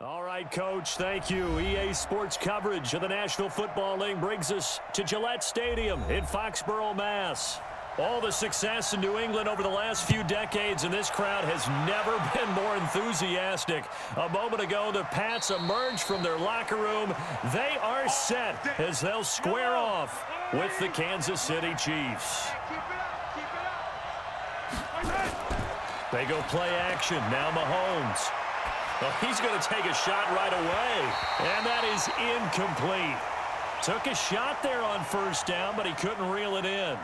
All right, Coach, thank you. EA Sports coverage of the National Football League brings us to Gillette Stadium in Foxborough, Mass. All the success in New England over the last few decades, and this crowd has never been more enthusiastic. A moment ago, the Pats emerged from their locker room. They are set as they'll square off with the Kansas City Chiefs. They go play action. Now Mahomes. Well, he's going to take a shot right away, and that is incomplete. Took a shot there on first down, but he couldn't reel it in.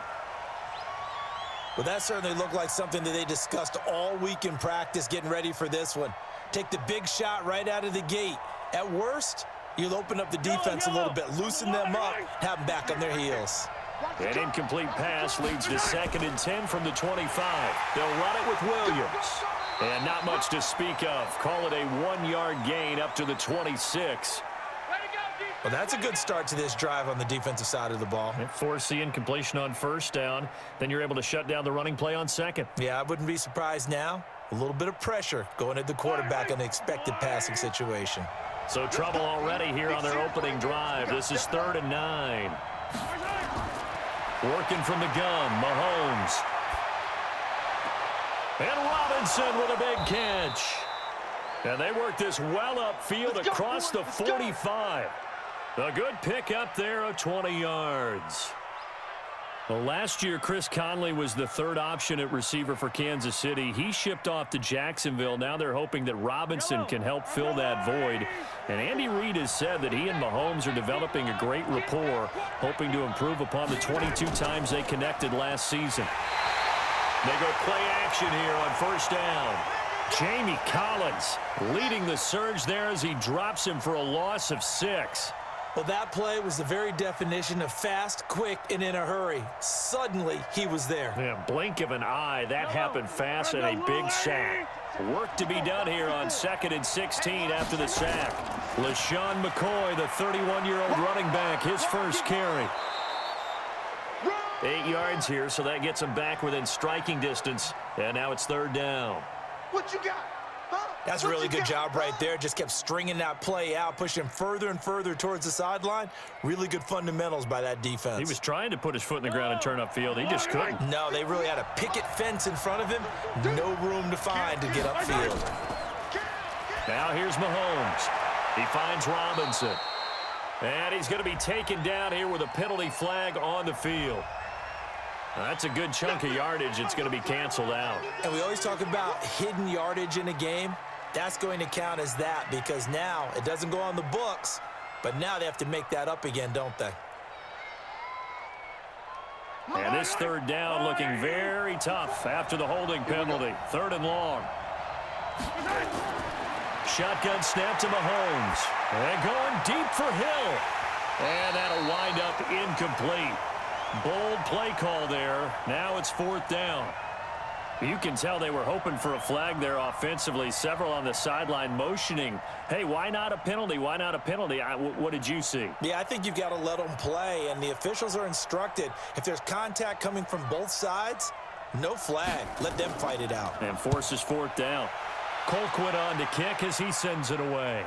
Well, that certainly looked like something that they discussed all week in practice getting ready for this one. Take the big shot right out of the gate. At worst, you'll open up the defense a little bit, loosen them up, have them back on their heels. An incomplete pass leads to 2nd and 10 from the 25. They'll run it with Williams. And not much to speak of. Call it a 1-yard gain up to the 26. Well, that's a good start to this drive on the defensive side of the ball. Force the incompletion on first down. Then you're able to shut down the running play on second. Yeah, I wouldn't be surprised now. A little bit of pressure going at the quarterback in the expected passing situation. So trouble already here on their opening drive. This is 3rd and 9. Working from the gun, Mahomes. And Robinson with a big catch. And they work this well upfield across the 45. A good pickup there of 20 yards. Well, last year, Chris Conley was the 3rd option at receiver for Kansas City. He shipped off to Jacksonville. Now they're hoping that Robinson can help fill that void. And Andy Reid has said that he and Mahomes are developing a great rapport, hoping to improve upon the 22 times they connected last season. They go play action here on first down. Jamie Collins leading the surge there as he drops him for a loss of 6. Well, that play was the very definition of fast, quick, and in a hurry. Suddenly, he was there. Yeah, blink of an eye. That happened fast and a big sack. Work to be done here on 2nd and 16 after the sack. LaShawn McCoy, the 31-year-old running back, his first carry. 8 yards here, so that gets him back within striking distance. And now it's 3rd down. What you got? That's a really good job right there. Just kept stringing that play out, pushing him further and further towards the sideline. Really good fundamentals by that defense. He was trying to put his foot in the ground and turn upfield. He just couldn't. No, they really had a picket fence in front of him. No room to find to get upfield. Now here's Mahomes. He finds Robinson. And he's going to be taken down here with a penalty flag on the field. That's a good chunk of yardage. It's going to be canceled out. And we always talk about hidden yardage in a game. That's going to count as that because now it doesn't go on the books, but now they have to make that up again, don't they? And this 3rd down looking very tough after the holding penalty. 3rd and long. Shotgun snap to Mahomes. And going deep for Hill. And that'll wind up incomplete. Bold play call there. Now it's 4th down. You can tell they were hoping for a flag there offensively. Several on the sideline motioning. Hey, why not a penalty? Why not a penalty? What did you see? Yeah, I think you've got to let them play, and the officials are instructed. If there's contact coming from both sides, no flag. Let them fight it out. And forces 4th down. Colquitt on to kick as he sends it away.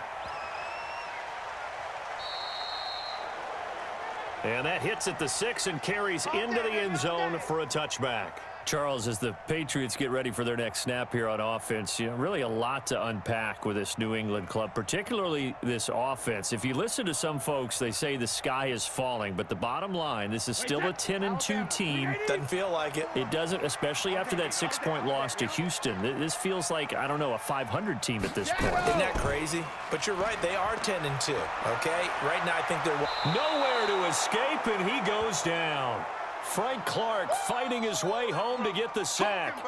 And that hits at the 6 and carries into the end zone for a touchback. Charles, as the Patriots get ready for their next snap here on offense, really a lot to unpack with this New England club, particularly this offense. If you listen to some folks, they say the sky is falling, but the bottom line, this is still a 10-2 team. Doesn't feel like it. It doesn't, especially after that 6-point loss to Houston. This feels like, I don't know, a 500 team at this point. Isn't that crazy? But you're right, they are 10-2, okay? Right now I think they're... Nowhere to escape, and he goes down. Frank Clark fighting his way home to get the sack.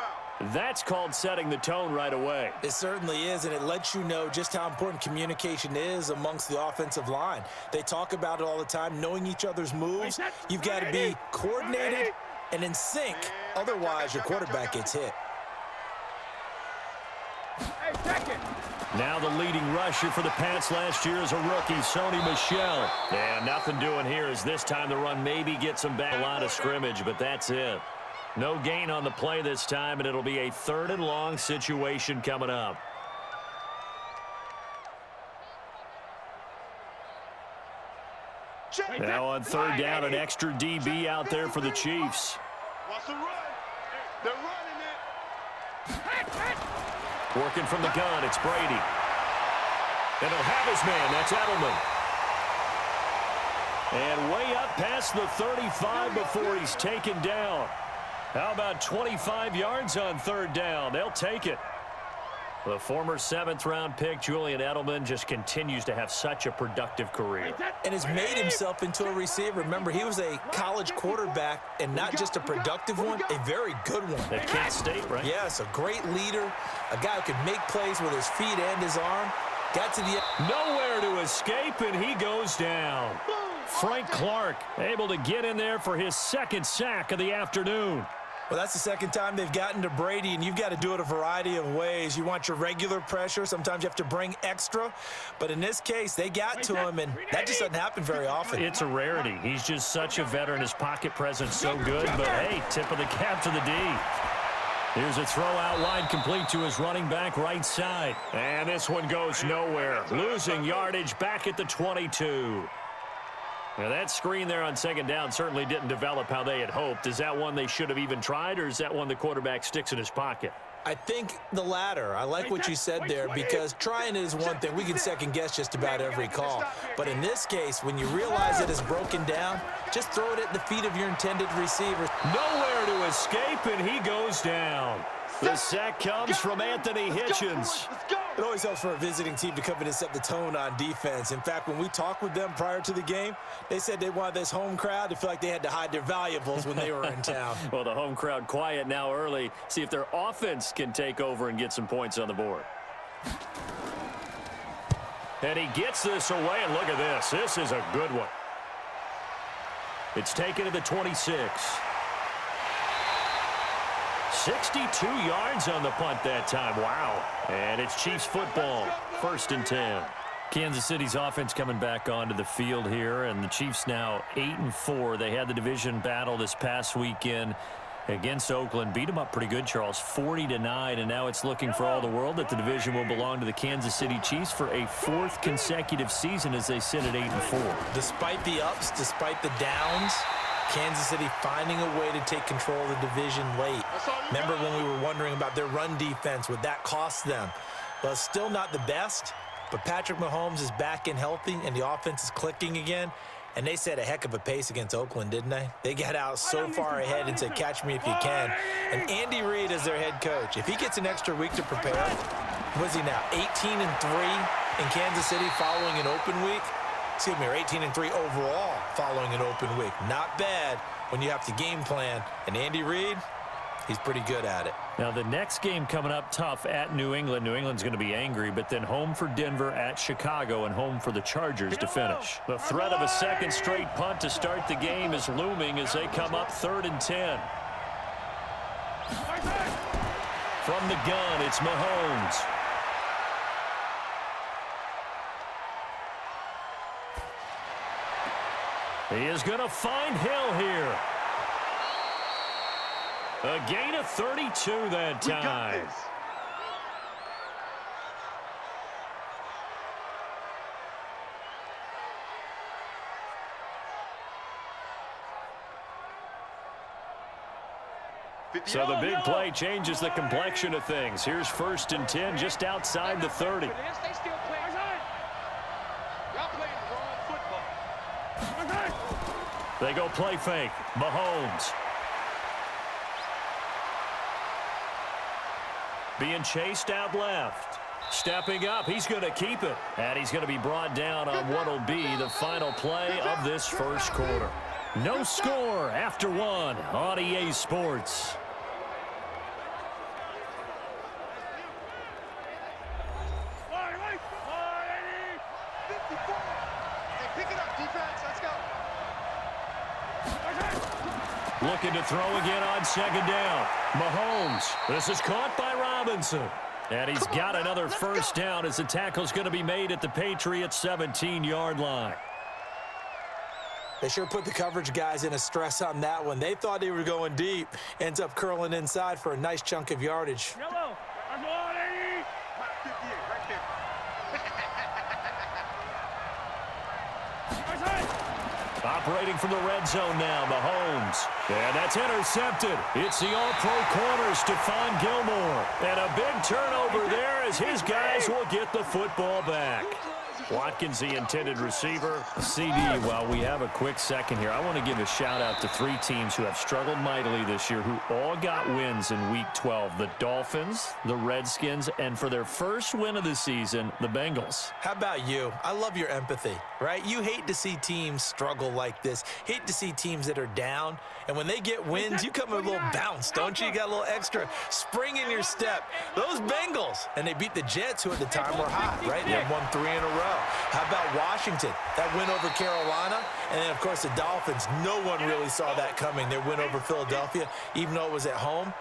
That's called setting the tone right away. It certainly is, and it lets you know just how important communication is amongst the offensive line. They talk about it all the time, knowing each other's moves. You've got to be coordinated and in sync. Otherwise, your quarterback gets hit. Now the leading rusher for the Pats last year is a rookie, Sony Michel. And nothing doing here as this time the run maybe gets him back a line of scrimmage, but that's it. No gain on the play this time, and it'll be a 3rd and long situation coming up. Now on third down, an extra DB out there for the Chiefs. Watch the run. They're running it. Working from the gun, it's Brady. And he'll have his man, that's Edelman. And way up past the 35 before he's taken down. How about 25 yards on third down? They'll take it. The former 7th-round pick, Julian Edelman, just continues to have such a productive career. And has made himself into a receiver. Remember, he was a college quarterback, and not just a productive one, a very good one. At Kent State, right? Yes, a great leader, a guy who could make plays with his feet and his arm. Got to the nowhere to escape, and he goes down. Frank Clark able to get in there for his 2nd sack of the afternoon. Well, that's the 2nd time they've gotten to Brady, and you've got to do it a variety of ways. You want your regular pressure. Sometimes you have to bring extra. But in this case, they got to him, and that just doesn't happen very often. It's a rarity. He's just such a veteran. His pocket presence so good. But, hey, tip of the cap to the D. Here's a throw out wide complete to his running back right side. And this one goes nowhere. Losing yardage back at the 22. Now, that screen there on 2nd down certainly didn't develop how they had hoped. Is that one they should have even tried, or is that one the quarterback sticks in his pocket? I think the latter. I like what you said there, because trying is one thing. We can second-guess just about every call. But in this case, when you realize it is broken down, just throw it at the feet of your intended receiver. Nowhere to escape, and he goes down. The sack comes from Anthony Hitchens. It always helps for a visiting team to come in and set the tone on defense. In fact, when we talked with them prior to the game, they said they wanted this home crowd to feel like they had to hide their valuables when they were in town. Well, the home crowd quiet now early. See if their offense can take over and get some points on the board. And he gets this away, and look at this. This is a good one. It's taken to the 26. 62 yards on the punt that time. Wow. And it's Chiefs football. 1st and 10. Kansas City's offense coming back onto the field here, and the Chiefs now 8-4. They had the division battle this past weekend against Oakland. Beat them up pretty good, Charles, 40-9, and now it's looking for all the world that the division will belong to the Kansas City Chiefs for a 4th consecutive season as they sit at 8-4. Despite the ups, despite the downs, Kansas City finding a way to take control of the division late. Remember when we were wondering about their run defense, would that cost them? Well, it's still not the best, but Patrick Mahomes is back and healthy, and the offense is clicking again. And they set a heck of a pace against Oakland, didn't they? They got out so far ahead and said, catch me if you can. And Andy Reid is their head coach. If he gets an extra week to prepare, what is he now, 18-3 in Kansas City following an open week? Excuse me, or 18-3 overall following an open week. Not bad when you have to game plan. And Andy Reid, he's pretty good at it. Now, the next game coming up tough at New England. New England's going to be angry, but then home for Denver, at Chicago, and home for the Chargers to finish. The threat of a 2nd straight punt to start the game is looming as they come up 3rd and 10. From the gun, it's Mahomes. He is going to find Hill here. A gain of 32 that time. So the big play changes the complexion of things. Here's 1st and 10 just outside the 30. They go play fake. Mahomes. Being chased out left. Stepping up. He's going to keep it. And he's going to be brought down on what will be the final play of this 1st quarter. No score after 1 on EA Sports. Looking to throw again on 2nd down. Mahomes. This is caught by Robinson. And he's got another 1st down as the tackle's going to be made at the Patriots 17-yard line. They sure put the coverage guys in a stress on that one. They thought they were going deep. Ends up curling inside for a nice chunk of yardage. Yellow. I'm on 80. 58 right there. Operating from the red zone now, Mahomes. And that's intercepted. It's the all-pro corner, Stephon Gilmore. And a big turnover there as his guys will get the football back. Watkins, the intended receiver. CD, while we have a quick second here, I want to give a shout-out to 3 teams who have struggled mightily this year, who all got wins in Week 12. The Dolphins, the Redskins, and for their first win of the season, the Bengals. How about you? I love your empathy, right? You hate to see teams struggle like this. Hate to see teams that are down. And when they get wins, you come with a little bounce, don't you? You got a little extra spring in your step. Those Bengals, and they beat the Jets, who at the time were hot, right? They won 3 in a row. How about Washington? That win over Carolina. And then, of course, the Dolphins. No one really saw that coming. Their win over Philadelphia, even though it was at home.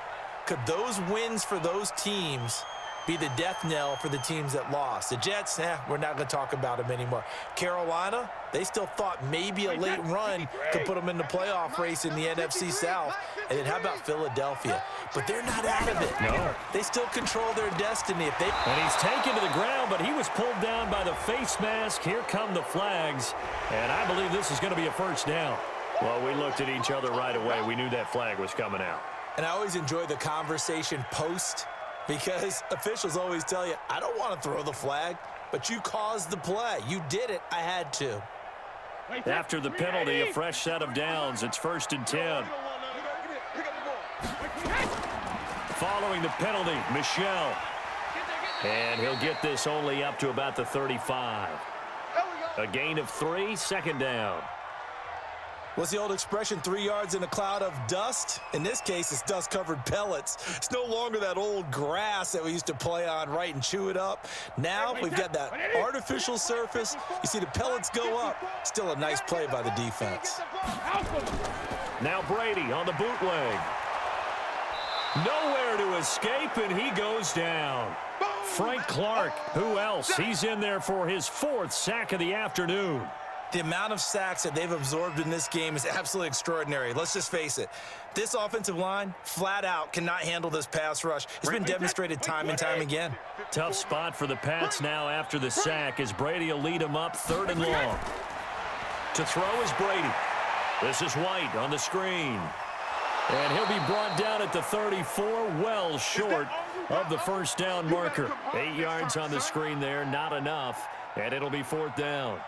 Could those wins for those teams be the death knell for the teams that lost? The Jets, we're not going to talk about them anymore. Carolina, they still thought maybe a late run could put them in the playoff race in the NFC South. And then how about Philadelphia? But they're not out of it. No. They still control their destiny. And he's taken to the ground, but he was pulled down by the face mask. Here come the flags. And I believe this is going to be a first down. Well, we looked at each other right away. We knew that flag was coming out. And I always enjoy the conversation post, because officials always tell you, I don't want to throw the flag, but you caused the play. You did it. I had to. After the penalty, a fresh set of downs. It's 1st and 10. Following the penalty, Michel. And he'll get this only up to about the 35. A gain of 3, 2nd down. What's the old expression, 3 yards in a cloud of dust? In this case, it's dust-covered pellets. It's no longer that old grass that we used to play on, right, and chew it up. Now we've got that artificial surface. You see the pellets go up. Still a nice play by the defense. Now Brady on the bootleg. Nowhere to escape, and he goes down. Frank Clark, who else? He's in there for his 4th sack of the afternoon. The amount of sacks that they've absorbed in this game is absolutely extraordinary. Let's just face it. This offensive line, flat out, cannot handle this pass rush. It's been demonstrated time and time again. Tough spot for the Pats now after the sack as Brady will lead them up 3rd and long. To throw is Brady. This is White on the screen. And he'll be brought down at the 34, well short of the first down marker. 8 yards on the screen there, not enough, and it'll be 4th down.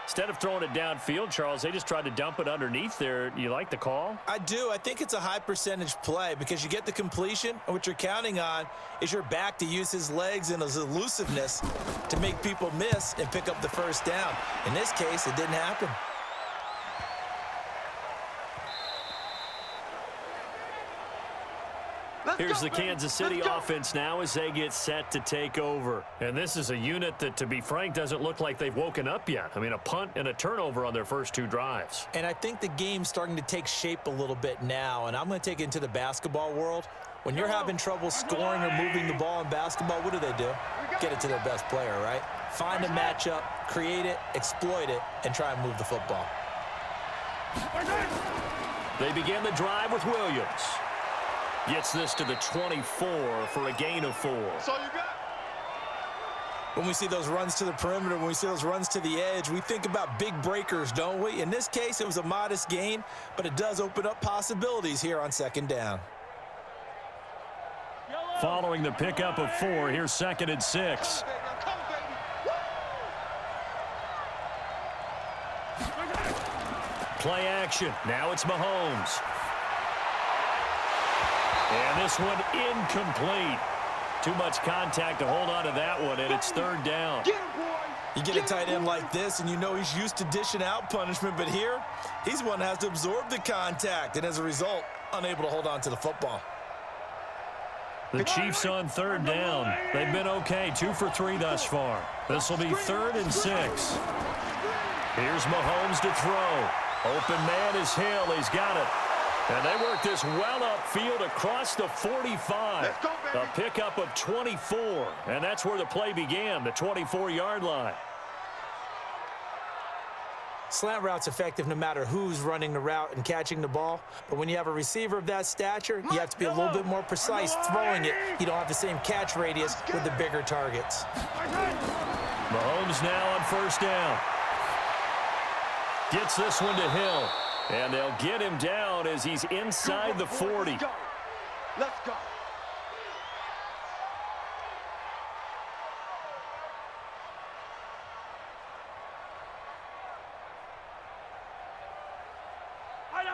Instead of throwing it downfield, Charles, they just tried to dump it underneath there. You like the call? I do. I think it's a high-percentage play because you get the completion, and what you're counting on is your back to use his legs and his elusiveness to make people miss and pick up the first down. In this case, it didn't happen. Here's the Kansas City offense now as they get set to take over. And this is a unit that, to be frank, doesn't look like they've woken up yet. I mean, a punt and a turnover on their first 2 drives. And I think the game's starting to take shape a little bit now, and I'm going to take it into the basketball world. When you're having trouble scoring or moving the ball in basketball, what do? Get it to their best player, right? Find a matchup, create it, exploit it, and try and move the football. They begin the drive with Williams. Gets this to the 24 for a gain of 4. That's all you got. When we see those runs to the perimeter, when we see those runs to the edge, we think about big breakers, don't we? In this case, it was a modest gain, but it does open up possibilities here on 2nd down. Following the pickup of 4, here's 2nd and 6. Play action. Now it's Mahomes. And this one incomplete. Too much contact to hold on to that one, and it's 3rd down. You get a tight end like this, and you know he's used to dishing out punishment, but here, he's the one that has to absorb the contact, and as a result, unable to hold on to the football. The Chiefs on 3rd down. They've been okay, 2 for 3 thus far. This will be 3rd and 6. Here's Mahomes to throw. Open man is Hill. He's got it. And they work this well upfield across the 45. A pickup of 24. And that's where the play began, the 24-yard line. Slant route's effective no matter who's running the route and catching the ball. But when you have a receiver of that stature, you have to be a little bit more precise throwing it. You don't have the same catch radius with the bigger targets. Mahomes now on 1st down. Gets this one to Hill. And they'll get him down as he's inside the 40. Let's go. Let's go.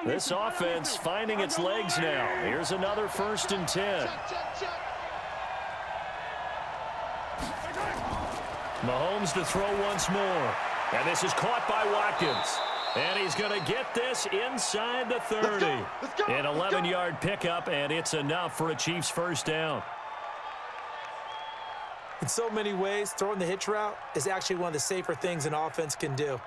This offense finding its legs now. Here's another 1st and 10. Mahomes to throw once more. And this is caught by Watkins. And he's going to get this inside the 30. An 11-yard pickup, and it's enough for a Chiefs first down. In so many ways, throwing the hitch route is actually one of the safer things an offense can do.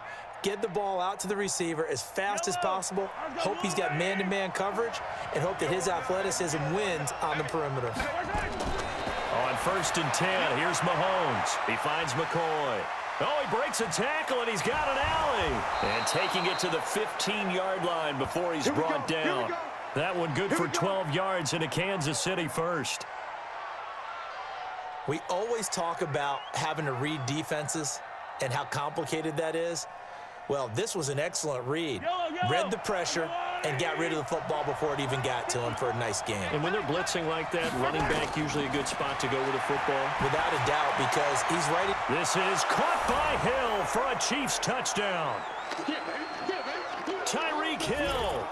Get the ball out to the receiver as fast as possible, hope he's got man-to-man coverage, and hope that his athleticism wins on the perimeter. On 1st and 10, here's Mahomes. He finds McCoy. Oh, he breaks a tackle, and he's got an alley. And taking it to the 15-yard line before he's brought down. That one good for 12 yards into Kansas City first. We always talk about having to read defenses and how complicated that is. Well, this was an excellent read. Read the pressure and got rid of the football before it even got to him for a nice game. And when they're blitzing like that, running back usually a good spot to go with the football. Without a doubt, because he's right. This is caught by Hill for a Chiefs touchdown. Tyreek Hill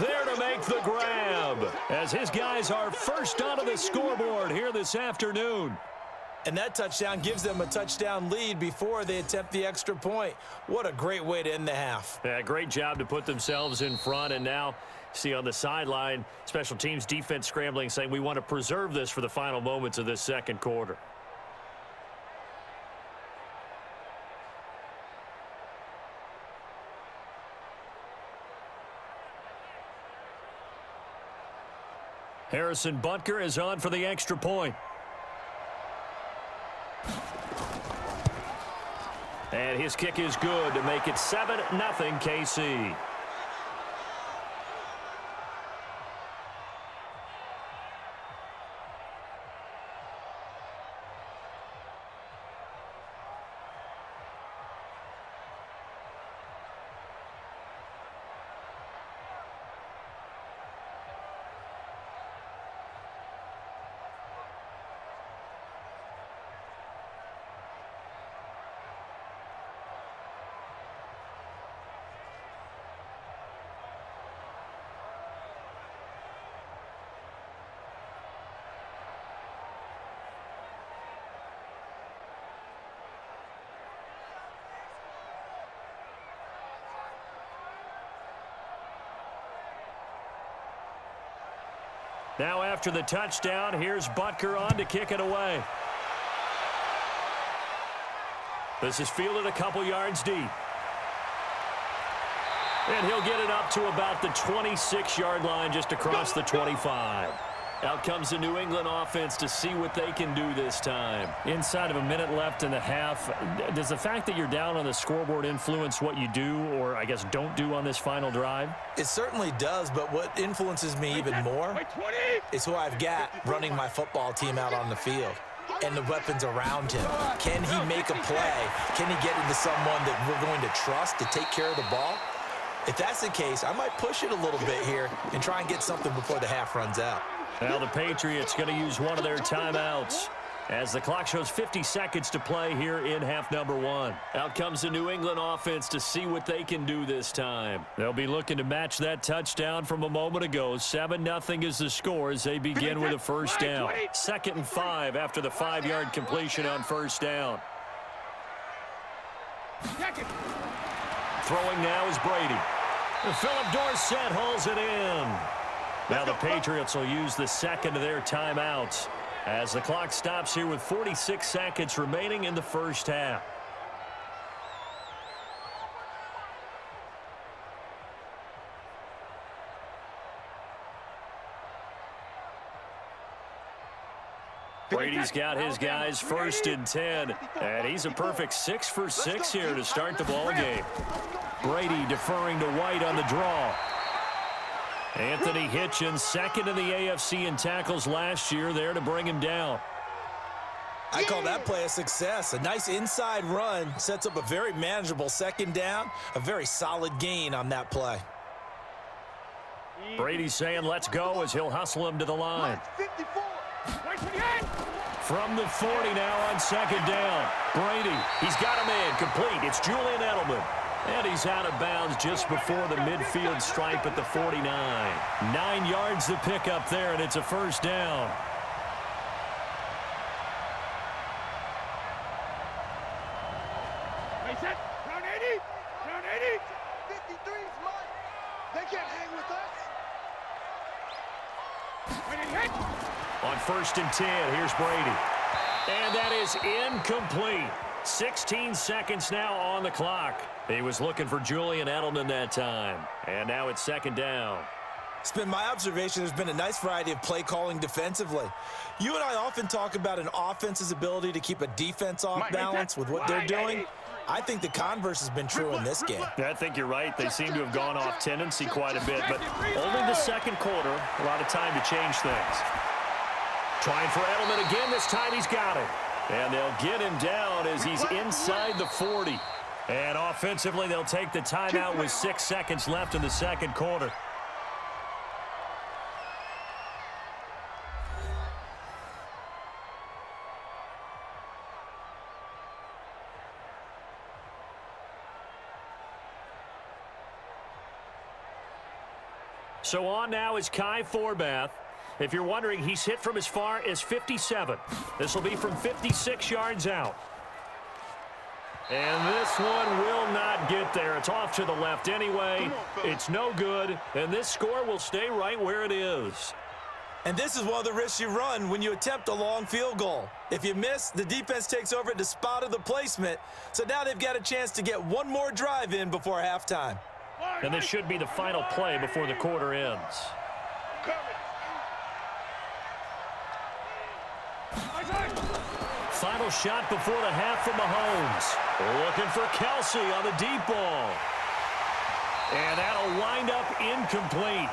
there to make the grab as his guys are first onto the scoreboard here this afternoon. And that touchdown gives them a touchdown lead before they attempt the extra point. What a great way to end the half. Yeah, great job to put themselves in front. And now, see on the sideline, special teams defense scrambling, saying we want to preserve this for the final moments of this second quarter. Harrison Butker is on for the extra point. And his kick is good to make it 7-0 KC. Now after the touchdown, here's Butker on to kick it away. This is fielded a couple yards deep. And he'll get it up to about the 26-yard line just across the 25. Out comes the New England offense to see what they can do this time. Inside of a minute left in the half, does the fact that you're down on the scoreboard influence what you do or, I guess, don't do on this final drive? It certainly does, but what influences me even more is who I've got running my football team out on the field and the weapons around him. Can he make a play? Can he get into someone that we're going to trust to take care of the ball? If that's the case, I might push it a little bit here and try and get something before the half runs out. Now the Patriots going to use one of their timeouts as the clock shows 50 seconds to play here in half number one. Out comes the New England offense to see what they can do this time. They'll be looking to match that touchdown from a moment ago. 7-0 is the score as they begin with a first down. 2nd and 5 after the 5-yard completion on first down. Throwing now is Brady. Philip Dorsett hauls it in. Now the Patriots will use the second of their timeouts as the clock stops here with 46 seconds remaining in the first half. Brady's got his guys 1st and 10, and he's a perfect 6 for 6 here to start the ball game. Brady deferring to White on the draw. Anthony Hitchens, second in the AFC in tackles last year, there to bring him down. I call that play a success. A nice inside run sets up a very manageable second down, a very solid gain on that play. Brady's saying let's go as he'll hustle him to the line. 54. From the 40 now on second down. Brady, he's got him in, complete. It's Julian Edelman. And he's out of bounds just before the midfield stripe at the 49. 9 yards to pick up there, and it's a first down. Down 80. Down 80. 53's mine. They can't hang with us. On 1st and 10, here's Brady. And that is incomplete. 16 seconds now on the clock. He was looking for Julian Edelman that time. And now it's second down. It's been my observation there's been a nice variety of play calling defensively. You and I often talk about an offense's ability to keep a defense off balance with what they're doing. I think the converse has been true in this game. I think you're right. They seem to have gone off tendency quite a bit, but only the second quarter, a lot of time to change things. Trying for Edelman again. This time he's got it. And they'll get him down as he's inside the 40. And offensively, they'll take the timeout with 6 seconds left in the second quarter. So on now is Kai Forbath. If you're wondering, he's hit from as far as 57. This will be from 56 yards out. And this one will not get there. It's off to the left anyway. It's no good, and this score will stay right where it is. And this is one of the risks you run when you attempt a long field goal. If you miss, the defense takes over at the spot of the placement. So now they've got a chance to get one more drive in before halftime. And this should be the final play before the quarter ends. Final shot before the half from Mahomes. Looking for Kelsey on the deep ball. And that'll wind up incomplete.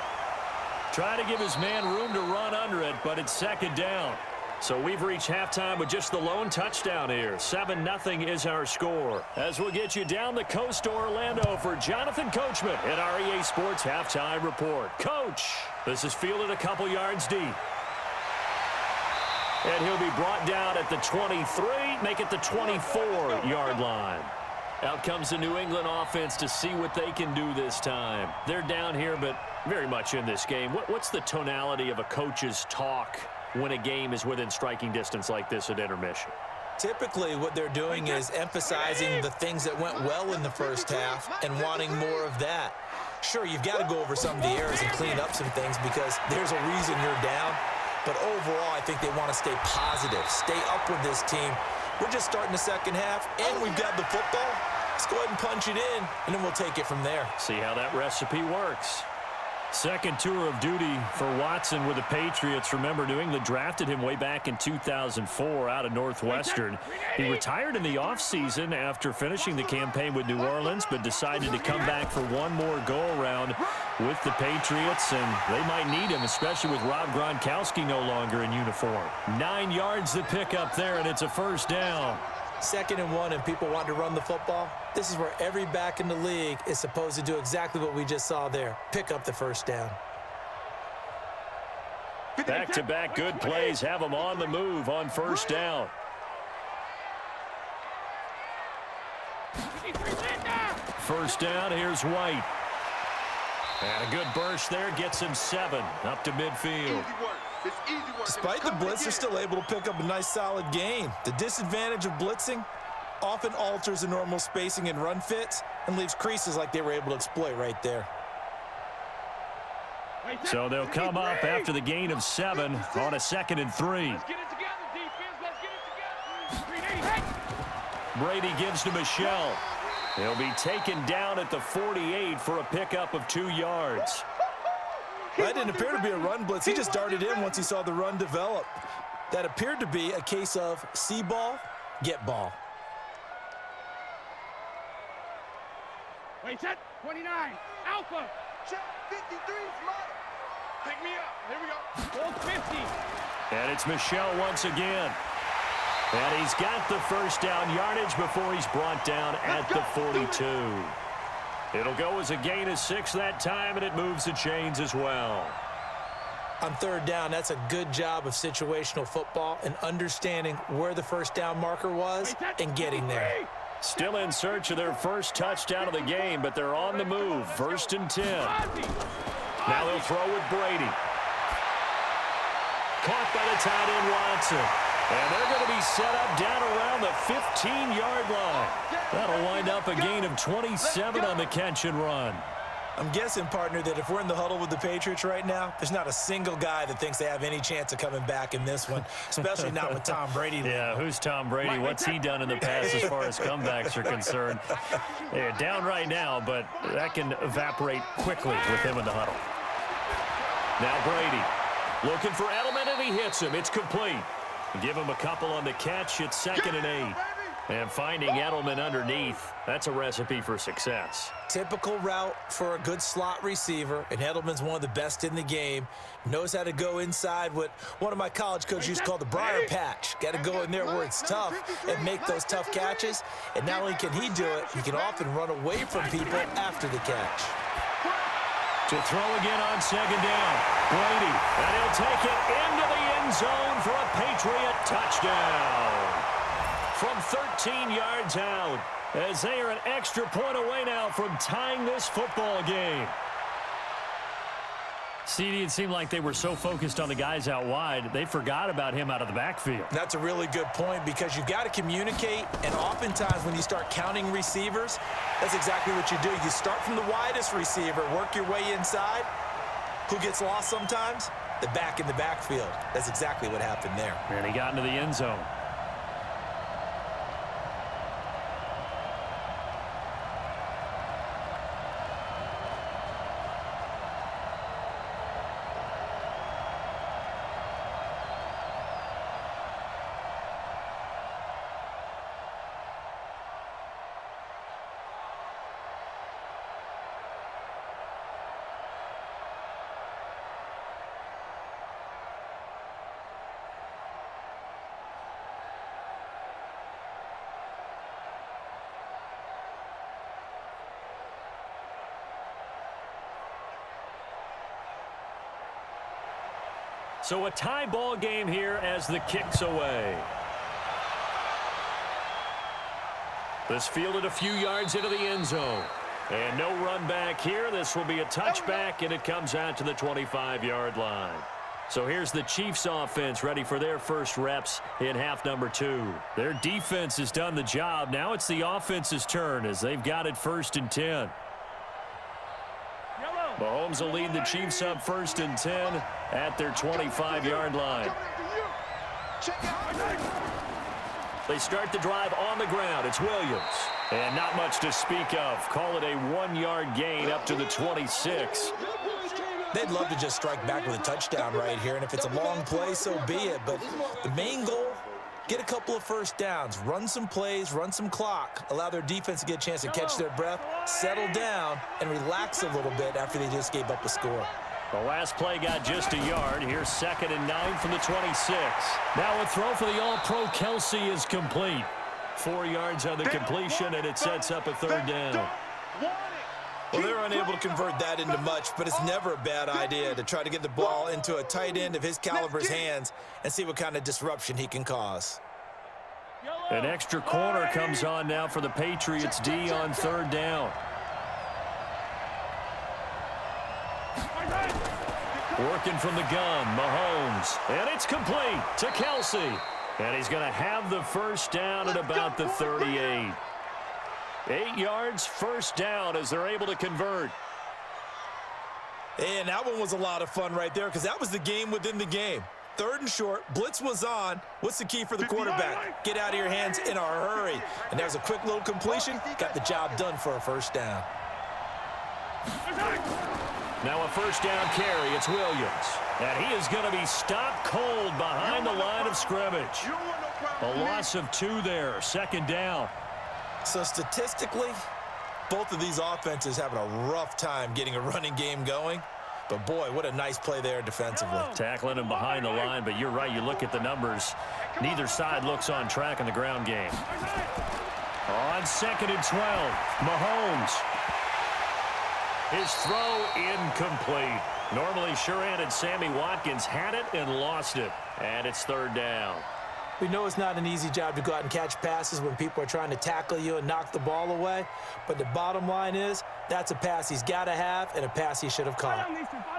Trying to give his man room to run under it, but it's second down. So we've reached halftime with just the lone touchdown here. 7-0 is our score. As we'll get you down the coast to Orlando for Jonathan Coachman at our EA Sports Halftime Report. Coach, this is fielded a couple yards deep. And he'll be brought down at the 23, make it the 24-yard line. Out comes the New England offense to see what they can do this time. They're down here, but very much in this game. What's the tonality of a coach's talk when a game is within striking distance like this at intermission? Typically, what they're doing is emphasizing the things that went well in the first half and wanting more of that. Sure, you've got to go over some of the errors and clean up some things because there's a reason you're down. But overall, I think they want to stay positive, stay up with this team. We're just starting the second half, and we've got the football. Let's go ahead and punch it in, and then we'll take it from there. See how that recipe works. Second tour of duty for Watson with the Patriots. Remember, New England drafted him way back in 2004 out of Northwestern. He retired in the offseason after finishing the campaign with New Orleans, but decided to come back for one more go-around with the Patriots, and they might need him, especially with Rob Gronkowski no longer in uniform. 9 yards to pick up there, and it's a first down. 2nd and 1, and people want to run the football. This is where every back in the league is supposed to do exactly what we just saw there. Pick up the first down. Back-to-back good plays have them on the move on first down. First down, here's White. And a good burst there gets him 7 up to midfield. Despite the blitz, they're still able to pick up a nice solid gain. The disadvantage of blitzing often alters the normal spacing and run fits and leaves creases like they were able to exploit right there. So they'll come up after the gain of 7 on a 2nd and 3. Let's get it together, defense. Let's get it together. Brady gives to Michelle. He'll be taken down at the 48 for a pickup of 2 yards. That didn't appear to be a run blitz. He just darted in once he saw the run develop. That appeared to be a case of see ball, get ball. Wait, set. 29. Alpha. Check. 53's mine. Pick me up. Here we go. Hold 50. And it's Michelle once again. And he's got the first down yardage before he's brought down at the 42. It'll go as a gain of 6 that time, and it moves the chains as well. On third down, that's a good job of situational football and understanding where the first down marker was and getting there. Still in search of their first touchdown of the game, but they're on the move. 1st and 10. Now they'll throw with Brady. Caught by the tight end, Watson. And they're going to be set up down around the 15-yard line. That'll wind up a gain of 27 on the catch and run. I'm guessing, partner, that if we're in the huddle with the Patriots right now, there's not a single guy that thinks they have any chance of coming back in this one, especially not with Tom Brady. Yeah, who's Tom Brady? What's he done in the past as far as comebacks are concerned? They're down right now, but that can evaporate quickly with him in the huddle. Now Brady looking for Edelman, and he hits him. It's complete. Give him a couple on the catch. It's 2nd and 8. And finding Edelman underneath, that's a recipe for success. Typical route for a good slot receiver, and Edelman's one of the best in the game. Knows how to go inside what one of my college coaches used to call the briar patch. Got to go in there where it's tough and make those tough catches. And not only can he do it, he can often run away from people after the catch. To throw again on 2nd down. Brady, and he'll take it into the end zone for a Patriot touchdown. From 13 yards out, as they are an extra point away now from tying this football game. CD, it seemed like they were so focused on the guys out wide, they forgot about him out of the backfield. That's a really good point because you've got to communicate, and oftentimes when you start counting receivers, that's exactly what you do. You start from the widest receiver, work your way inside. Who gets lost sometimes? The back in the backfield. That's exactly what happened there. And he got into the end zone. So a tie ball game here as the kick's away. This fielded a few yards into the end zone. And no run back here. This will be a touchback, and it comes out to the 25-yard line. So here's the Chiefs offense ready for their first reps in half number 2. Their defense has done the job. Now it's the offense's turn as they've got it 1st and 10. Mahomes will lead the Chiefs up 1st and 10 at their 25-yard line. They start the drive on the ground. It's Williams. And not much to speak of. Call it a 1-yard gain up to the 26. They'd love to just strike back with a touchdown right here, and if it's a long play, so be it. But the main goal, get a couple of first downs, run some plays, run some clock, allow their defense to get a chance to catch their breath, settle down, and relax a little bit after they just gave up a score. The last play got just a yard. Here's 2nd and 9 from the 26. Now a throw for the All-Pro Kelsey is complete. 4 yards on the completion, and it sets up a 3rd down. Well, they're unable to convert that into much, but it's never a bad idea to try to get the ball into a tight end of his caliber's hands and see what kind of disruption he can cause. An extra corner comes on now for the Patriots D on 3rd down. Working from the gun, Mahomes. And it's complete to Kelsey. And he's going to have the first down at about the 38. 8 yards, first down as they're able to convert. And that one was a lot of fun right there because that was the game within the game. 3rd and short, blitz was on. What's the key for the quarterback? Get out of your hands in a hurry. And there's a quick little completion. Got the job done for a first down. Now a first down carry. It's Williams. And he is going to be stopped cold behind the line of scrimmage. A loss of 2 there. 2nd down. So statistically, both of these offenses having a rough time getting a running game going. But, boy, what a nice play there defensively. Tackling him behind the line, but you're right. You look at the numbers. Neither side looks on track in the ground game. On 2nd and 12, Mahomes. His throw incomplete. Normally sure-handed Sammy Watkins had it and lost it. And it's 3rd down. We know it's not an easy job to go out and catch passes when people are trying to tackle you and knock the ball away. But the bottom line is, that's a pass he's got to have and a pass he should have caught.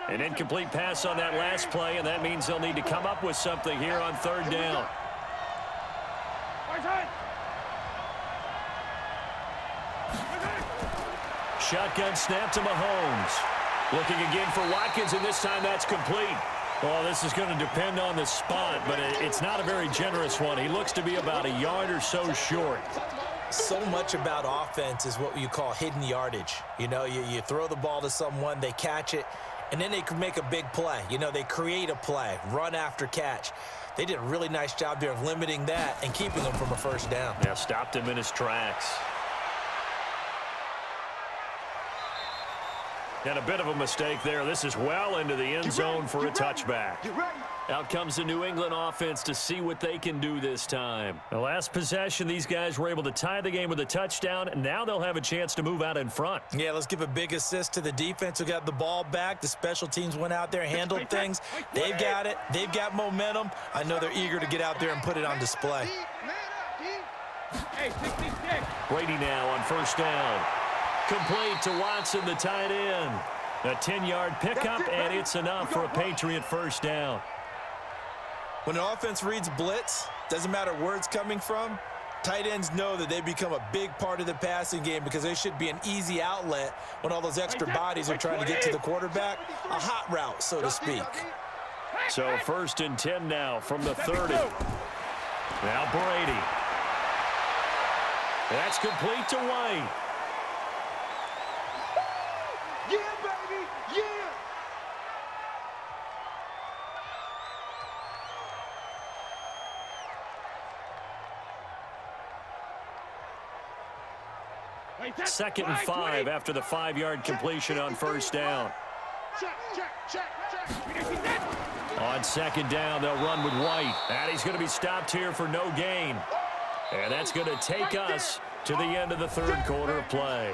An incomplete pass on that last play, and that means they'll need to come up with something here on 3rd down. Shotgun snap to Mahomes. Looking again for Watkins, and this time that's complete. Well, this is going to depend on the spot, but it's not a very generous one. He looks to be about a yard or so short. So much about offense is what you call hidden yardage. You know, you throw the ball to someone, they catch it, and then they can make a big play. You know, they create a play, run after catch. They did a really nice job there of limiting that and keeping him from a 1st down. Yeah, stopped him in his tracks. And a bit of a mistake there. This is well into the end zone for a touchback. Out comes the New England offense to see what they can do this time. The last possession, these guys were able to tie the game with a touchdown, and now they'll have a chance to move out in front. Yeah, let's give a big assist to the defense who got the ball back. The special teams went out there, handled things. They've got it. They've got momentum. I know they're eager to get out there and put it on display. Brady now on 1st down. Complete to Watson, the tight end. A 10-yard pickup, and it's enough for a Patriot 1st down. When an offense reads blitz, doesn't matter where it's coming from, tight ends know that they become a big part of the passing game because they should be an easy outlet when all those extra bodies are trying to get to the quarterback. A hot route, so to speak. So 1st and 10 now from the 30. Now Brady. That's complete to White. Yeah, baby, yeah. Second and 5 after the 5-yard completion on 1st down. On 2nd down, they'll run with White. And he's going to be stopped here for no gain. And that's going to take us to the end of the 3rd quarter of play.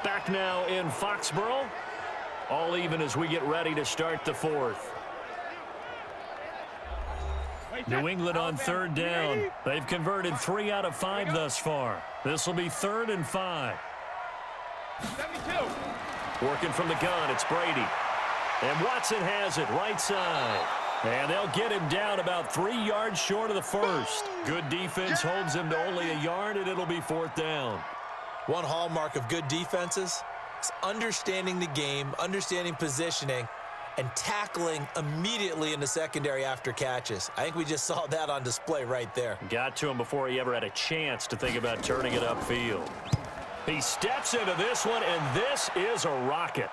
Back now in Foxborough. All even as we get ready to start the 4th. New England on 3rd down. They've converted 3 out of 5 thus far. This will be 3rd and 5. Working from the gun, it's Brady. And Watson has it right side. And they'll get him down about 3 yards short of the 1st. Good defense holds him to only a yard, and it'll be 4th down. One hallmark of good defenses is understanding the game, understanding positioning, and tackling immediately in the secondary after catches. I think we just saw that on display right there. Got to him before he ever had a chance to think about turning it upfield. He steps into this one, and this is a rocket.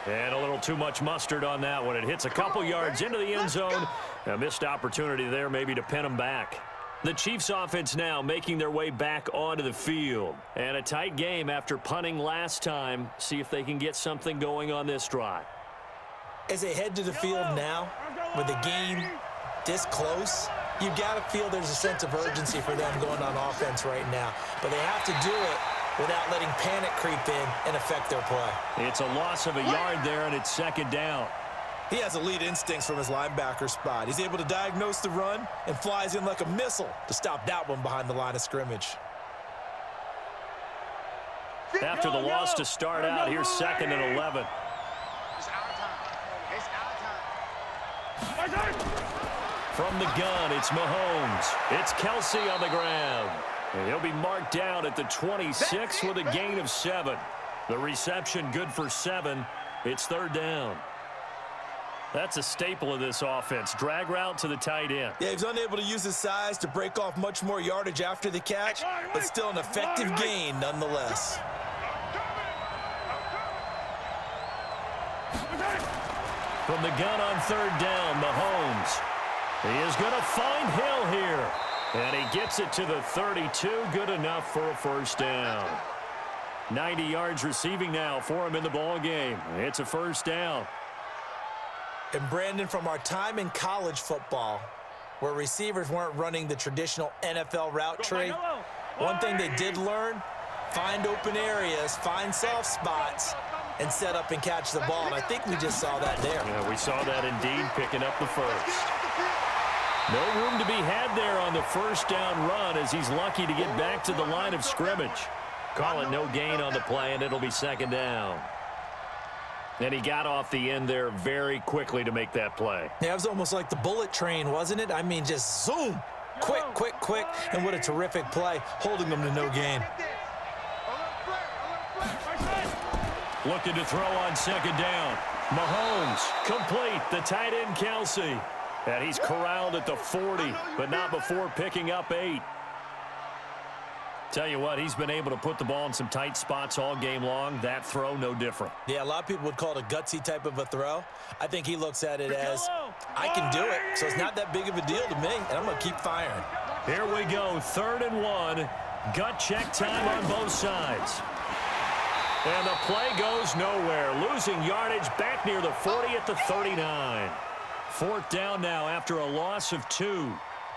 And a little too much mustard on that one. It hits a couple yards into the end zone. A missed opportunity there maybe to pin him back. The Chiefs offense now making their way back onto the field. And a tight game after punting last time. See if they can get something going on this drive. As they head to the field now, with the game this close, you've got to feel there's a sense of urgency for them going on offense right now. But they have to do it without letting panic creep in and affect their play. It's a loss of a yard there, and it's 2nd down. He has elite instincts from his linebacker spot. He's able to diagnose the run and flies in like a missile to stop that one behind the line of scrimmage. After the loss to start out, here's 2nd and 11. It's our time. It's our time. From the gun, it's Mahomes. It's Kelsey on the ground. And he'll be marked down at the 26 with a gain of 7. The reception good for 7. It's 3rd down. That's a staple of this offense. Drag route to the tight end. Yeah, he's unable to use his size to break off much more yardage after the catch, but still an effective gain nonetheless. From the gun on 3rd down, Mahomes. He is going to find Hill here. And he gets it to the 32. Good enough for a 1st down. 90 yards receiving now for him in the ball game. It's a first down. And Brandon, from our time in college football, where receivers weren't running the traditional NFL route tree, one thing they did learn, find open areas, find soft spots, and set up and catch the ball. And I think we just saw that there. Yeah, we saw that indeed, picking up the first. No room to be had there on the first down run as he's lucky to get back to the line of scrimmage. Call it no gain on the play, and it'll be second down. And he got off the end there very quickly to make that play. Yeah, it was almost like the bullet train, wasn't it? I mean, just zoom. Quick, quick, quick. And what a terrific play, holding them to no gain. Looking to throw on second down. Mahomes, complete. The tight end, Kelsey. And he's corralled at the 40, but not before picking up 8. Tell you what, he's been able to put the ball in some tight spots all game long. That throw, no different. Yeah, a lot of people would call it a gutsy type of a throw. I think he looks at it as, I can do it, so it's not that big of a deal to me, and I'm going to keep firing. Here we go, 3rd and 1. Gut check time on both sides. And the play goes nowhere. Losing yardage back near the 40 at the 39. 4th down now after a loss of 2.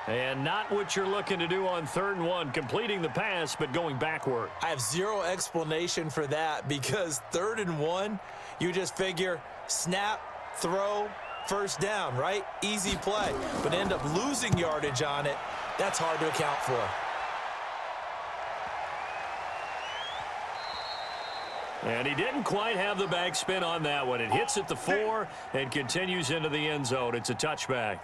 And not what you're looking to do on 3rd and 1, completing the pass, but going backward. I have zero explanation for that because 3rd and 1, you just figure snap, throw, first down, right? Easy play. But end up losing yardage on it. That's hard to account for. And he didn't quite have the backspin on that one. It hits at the 4 and continues into the end zone. It's a touchback.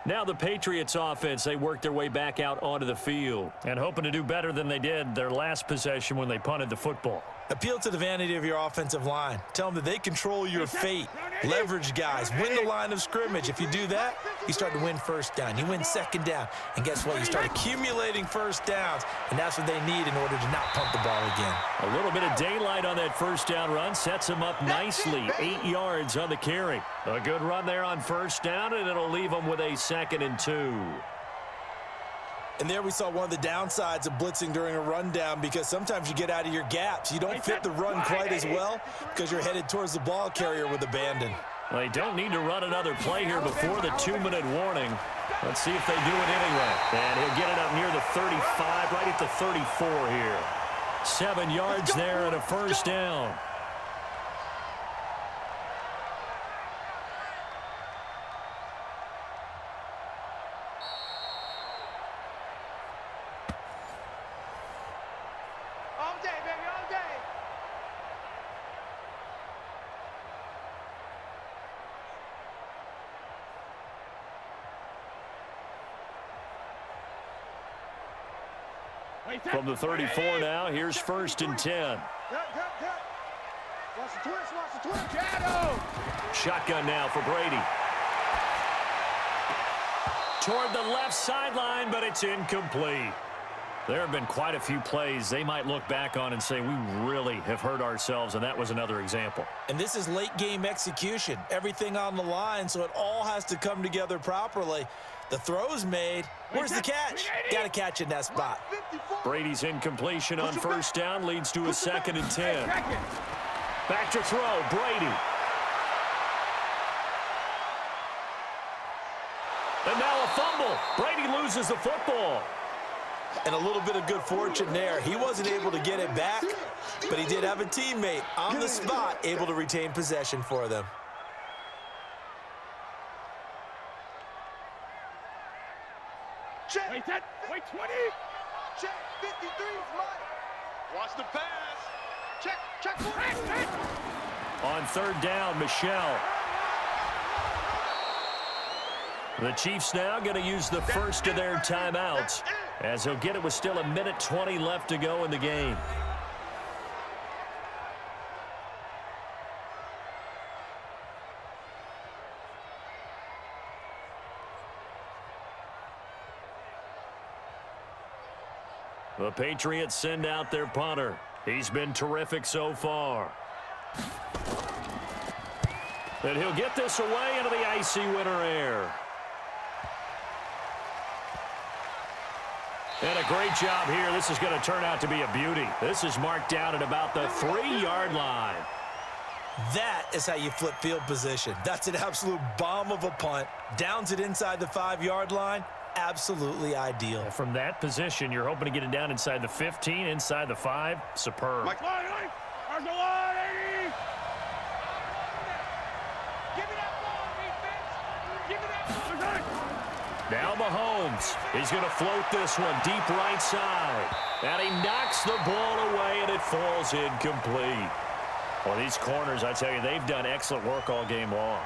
Now the Patriots offense, they work their way back out onto the field and hoping to do better than they did their last possession when they punted the football. Appeal to the vanity of your offensive line. Tell them that they control your fate. Leverage guys. Win the line of scrimmage. If you do that, you start to win first down. You win second down. And guess what? You start accumulating first downs. And that's what they need in order to not punt the ball again. A little bit of daylight on that first down run. Sets him up nicely. 8 yards on the carry. A good run there on first down, and it'll leave him with a 2nd and 2. And there we saw one of the downsides of blitzing during a rundown because sometimes you get out of your gaps. You don't fit the run quite as well because you're headed towards the ball carrier with abandon. They don't need to run another play here before the 2-minute warning. Let's see if they do it anyway. And he'll get it up near the 35, right at the 34 here. 7 yards there and a first down. From the 34 now, here's 1st and 10. Shotgun now for Brady. Toward the left sideline, but it's incomplete. There have been quite a few plays they might look back on and say, we really have hurt ourselves, and that was another example. And this is late game execution. Everything on the line, so it all has to come together properly. The throw's made. Where's the catch? Got to catch in that spot. Brady's incompletion on first down leads to a 2nd and 10. Back to throw, Brady. And now a fumble. Brady loses the football. And a little bit of good fortune there. He wasn't able to get it back, but he did have a teammate on the spot able to retain possession for them. Check. Wait 10. Wait 20. Check. 53 is mine. Watch the pass. Check. Check. Check. On 3rd down, Michelle. The Chiefs now going to use the first of their timeouts as he'll get it with still 1:20 left to go in the game. The Patriots send out their punter. He's been terrific so far. And he'll get this away into the icy winter air. And a great job here. This is going to turn out to be a beauty. This is marked down at about the 3-yard line. That is how you flip field position. That's an absolute bomb of a punt. Downs it inside the 5-yard line. Absolutely ideal. And from that position, you're hoping to get it down inside the 15, inside the 5. Superb. Now Mahomes. He's going to float this one deep right side. And he knocks the ball away, and it falls incomplete. Well, these corners, I tell you, they've done excellent work all game long.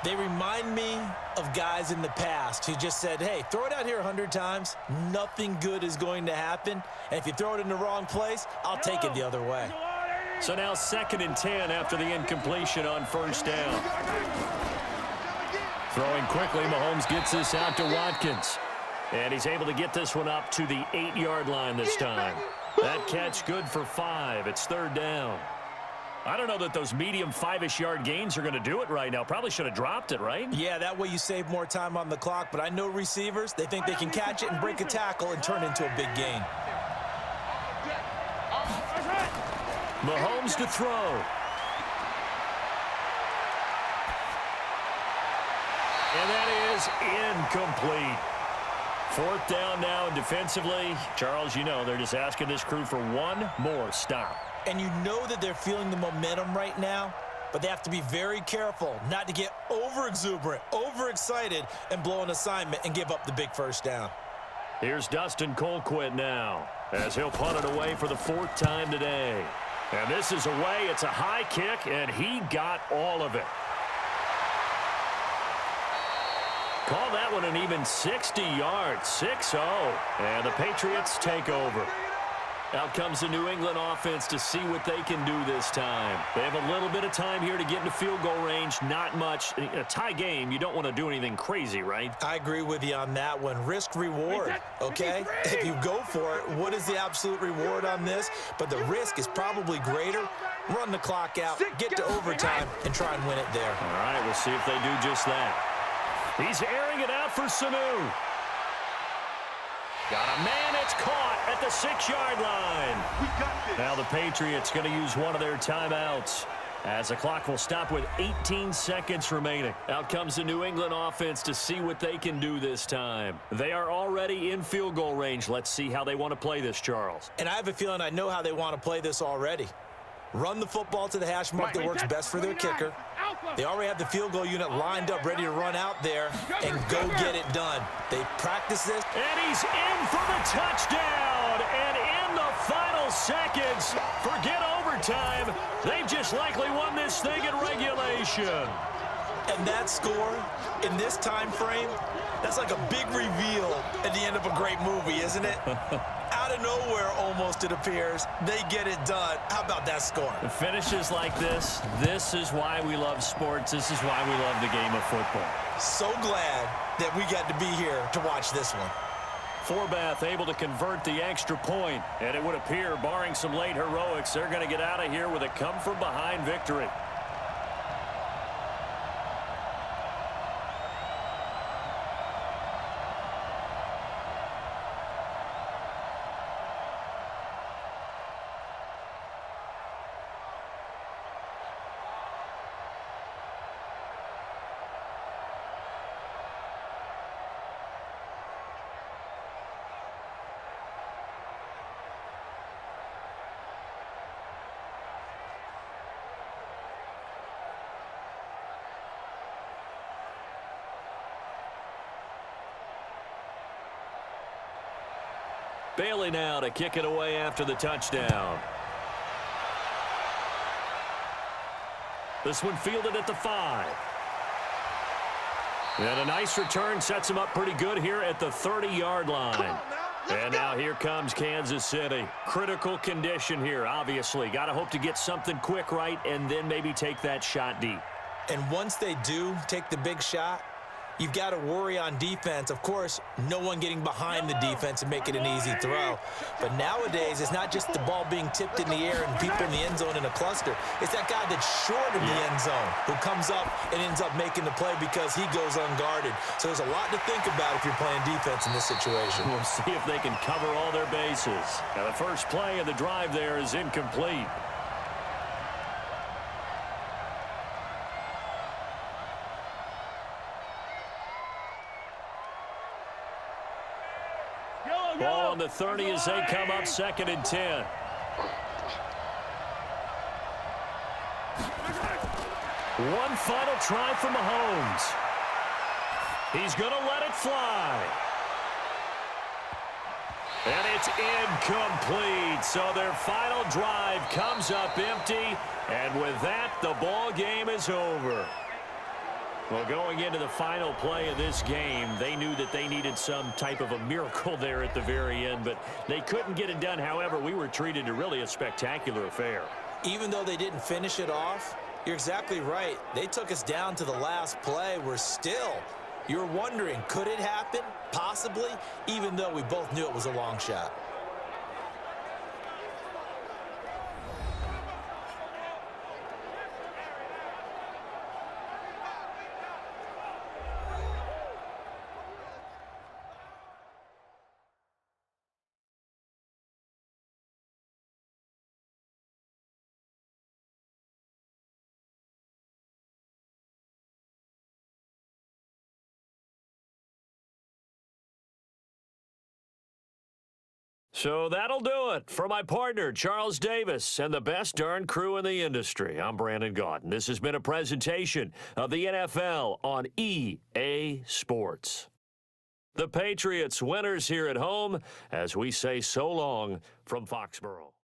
They remind me of guys in the past who just said, hey, throw it out here 100 times. Nothing good is going to happen. And if you throw it in the wrong place, I'll take it the other way. So now 2nd and 10 after the incompletion on 1st down. Throwing quickly, Mahomes gets this out to Watkins. And he's able to get this one up to the 8-yard line this time. That catch good for 5. It's 3rd down. I don't know that those medium 5-ish yard gains are going to do it right now. Probably should have dropped it, right? Yeah, that way you save more time on the clock. But I know receivers, they think they can catch it and break a tackle and turn into a big gain. Mahomes to throw. And that is incomplete. 4th down now, and defensively, Charles, you know, they're just asking this crew for one more stop. And you know that they're feeling the momentum right now, but they have to be very careful not to get over-exuberant, over-excited, and blow an assignment and give up the big 1st down. Here's Dustin Colquitt now, as he'll punt it away for the 4th time today. And this is away. It's a high kick, and he got all of it. Call that one an even 60 yards, 6-0. And the Patriots take over. Out comes the New England offense to see what they can do this time. They have a little bit of time here to get into field goal range. Not much. In a tie game, you don't want to do anything crazy, right? I agree with you on that one. Risk-reward, okay? If you go for it, what is the absolute reward on this? But the risk is probably greater. Run the clock out, get to overtime, and try and win it there. All right, we'll see if they do just that. He's airing it out for Sanu. Got a man, it's caught at the 6-yard line. Now the Patriots going to use one of their timeouts as the clock will stop with 18 seconds remaining. Out comes the New England offense to see what they can do this time. They are already in field goal range. Let's see how they want to play this, Charles. And I have a feeling I know how they want to play this already. Run the football to the hash mark that works best for their kicker. They already have the field goal unit lined up, ready to run out there and go get it done. They practice this. And he's in for the touchdown. And in the final seconds, forget overtime. They've just likely won this thing in regulation. And that score in this time frame, that's like a big reveal at the end of a great movie, isn't it? Out of nowhere, almost, it appears, they get it done. How about that score? The finishes like this is why we love sports. This is why we love the game of football. So glad that we got to be here to watch this one. Forbath able to convert the extra point, and it would appear, barring some late heroics, they're going to get out of here with a come-from-behind victory. Bailey now to kick it away after the touchdown. This one fielded at the 5. And a nice return sets him up pretty good here at the 30-yard line. And now here comes Kansas City. Critical condition here, obviously. Got to hope to get something quick right and then maybe take that shot deep. And once they do take the big shot, You've got to worry on defense. Of course, no one getting behind the defense and make it an easy throw. But nowadays, it's not just the ball being tipped in the air and people in the end zone in a cluster. It's that guy that's short of the end zone who comes up and ends up making the play because he goes unguarded. So there's a lot to think about if you're playing defense in this situation. We'll see if they can cover all their bases. Now, the first play of the drive there is incomplete. Ball on the 30 as they come up 2nd and 10. One final try from Mahomes. He's going to let it fly. And it's incomplete. So their final drive comes up empty. And with that, the ball game is over. Well, going into the final play of this game, they knew that they needed some type of a miracle there at the very end, but they couldn't get it done. However, we were treated to really a spectacular affair. Even though they didn't finish it off, you're exactly right. They took us down to the last play. You're wondering, could it happen? Possibly, even though we both knew it was a long shot. So that'll do it for my partner, Charles Davis, and the best darn crew in the industry. I'm Brandon Gaunt. This has been a presentation of the NFL on EA Sports. The Patriots winners here at home as we say so long from Foxborough.